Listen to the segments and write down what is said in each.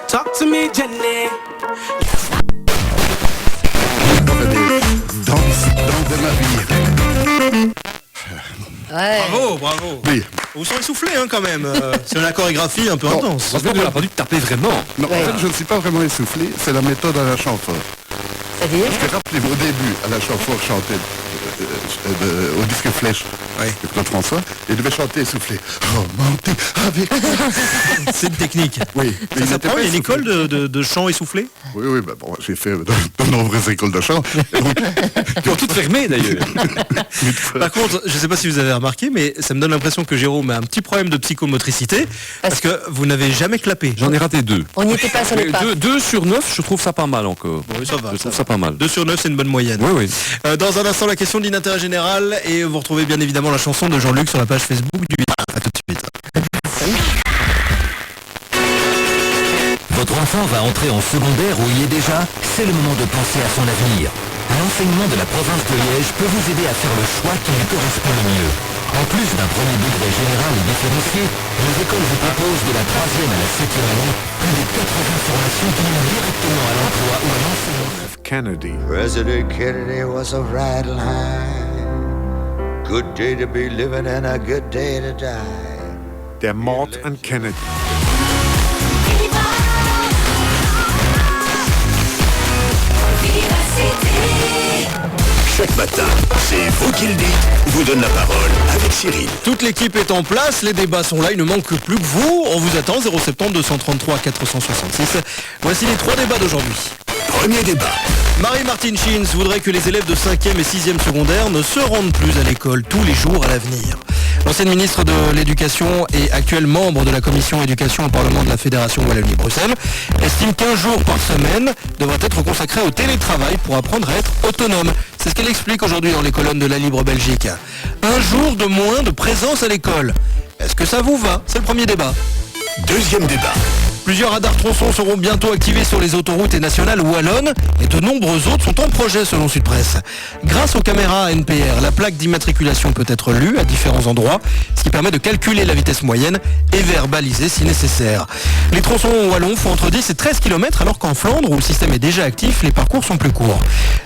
Talk to me, Jenny. Danse de ma vie. Ouais. Bravo. Oui. Vous sont essoufflés quand même. C'est une chorégraphie un peu intense. Parce qu'on n'a pas dû taper vraiment. Non, Ouais. en fait, je ne suis pas vraiment essoufflé, c'est la méthode à la chanson. C'est-à-dire Parce que rappelez-vous, au début, à la chanson, je chantais au disque Flèche de Claude François, et il devait chanter essoufflé. Romantique avec... C'est une technique. Oui. mais Ça s'apprend, il y a une n'était pas école de chant essoufflé. Oui, bah bon, j'ai fait de nombreuses écoles de chant. Et donc, Qui ont toutes fermé d'ailleurs. Par contre, je ne sais pas si vous avez remarqué, mais ça me donne l'impression que Jérôme a un petit problème de psychomotricité, parce que vous n'avez jamais clapé. J'en ai raté 2. On n'y était pas, ça n'est pas. 2 sur 9, je trouve ça pas mal encore. Oui, ça va. Je trouve ça pas mal. 2 sur 9, c'est une bonne moyenne. Oui. Dans un instant, la question d'intérêt général, et vous retrouvez bien évidemment la chanson de Jean-Luc sur la page Facebook du 8. A tout de suite. Votre enfant va entrer en secondaire ou y est déjà. C'est le moment de penser à son avenir. L'enseignement de la province de Liège peut vous aider à faire le choix qui lui correspond le mieux. En plus d'un premier degré général et différencié, nos écoles vous proposent de la 3e à la 7e année plus de 80 formations qui mènent directement à l'emploi ou à l'enseignement. Kennedy. President Kennedy was a right line. Good day to be living and a good day to die. Der Mord an Kennedy. Chaque matin, c'est vous qui le dites, vous donne la parole avec Cyril. Toute l'équipe est en place, les débats sont là, il ne manque plus que vous. On vous attend, 070 233 466. Voici les 3 débats d'aujourd'hui. Premier débat. Marie-Martine Schins voudrait que les élèves de 5e et 6e secondaire ne se rendent plus à l'école tous les jours à l'avenir. L'ancienne ministre de l'Éducation et actuel membre de la commission éducation au Parlement de la Fédération Wallonie-Bruxelles estime qu'un jour par semaine devrait être consacré au télétravail pour apprendre à être autonome. C'est ce qu'elle explique aujourd'hui dans les colonnes de La Libre Belgique. Un jour de moins de présence à l'école. Est-ce que ça vous va? C'est le premier débat. Deuxième débat. Plusieurs radars tronçons seront bientôt activés sur les autoroutes et nationales wallonnes et de nombreux autres sont en projet selon Sud Presse. Grâce aux caméras NPR, la plaque d'immatriculation peut être lue à différents endroits, ce qui permet de calculer la vitesse moyenne et verbaliser si nécessaire. Les tronçons wallons font entre 10 et 13 km alors qu'en Flandre, où le système est déjà actif, les parcours sont plus courts.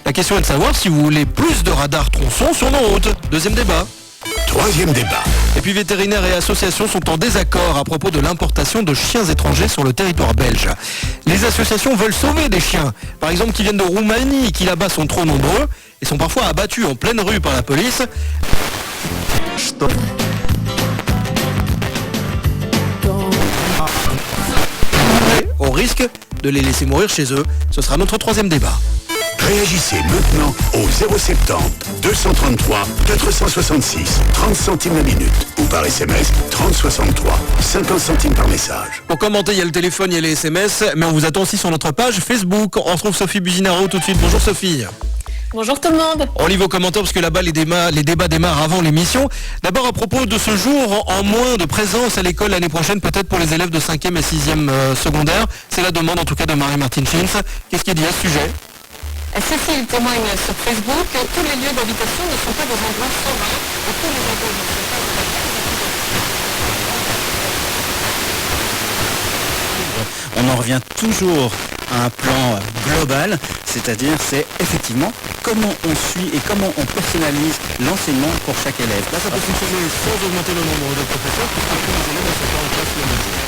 La question est de savoir si vous voulez plus de radars tronçons sur nos routes. Deuxième débat. Troisième débat. Et puis vétérinaires et associations sont en désaccord à propos de l'importation de chiens étrangers sur le territoire belge. Les associations veulent sauver des chiens, par exemple qui viennent de Roumanie, qui là-bas sont trop nombreux et sont parfois abattus en pleine rue par la police. Stop. Au risque de les laisser mourir chez eux. Ce sera notre troisième débat. Réagissez maintenant au 070 233 466 30 centimes la minute ou par SMS 3063 50 centimes par message. Pour commenter, il y a le téléphone, il y a les SMS, mais on vous attend aussi sur notre page Facebook. On retrouve Sophie Buzinaro tout de suite. Bonjour Sophie. Bonjour tout le monde. On lit vos commentaires parce que là-bas les débats démarrent avant l'émission. D'abord à propos de ce jour en moins de présence à l'école l'année prochaine, peut-être pour les élèves de 5e et 6e secondaire. C'est la demande en tout cas de Marie-Martine Schins. Qu'est-ce qu'il dit à ce sujet? Cécile témoigne sur Facebook que tous les lieux d'habitation ne sont pas des endroits sauvages et tous les endroits ne sont pas On en revient toujours à un plan global, c'est-à-dire c'est effectivement comment on suit et comment on personnalise l'enseignement pour chaque élève. Là ça peut fonctionner sans augmenter le nombre de professeurs puisque tous les élèves ne sont pas en classe le même jour.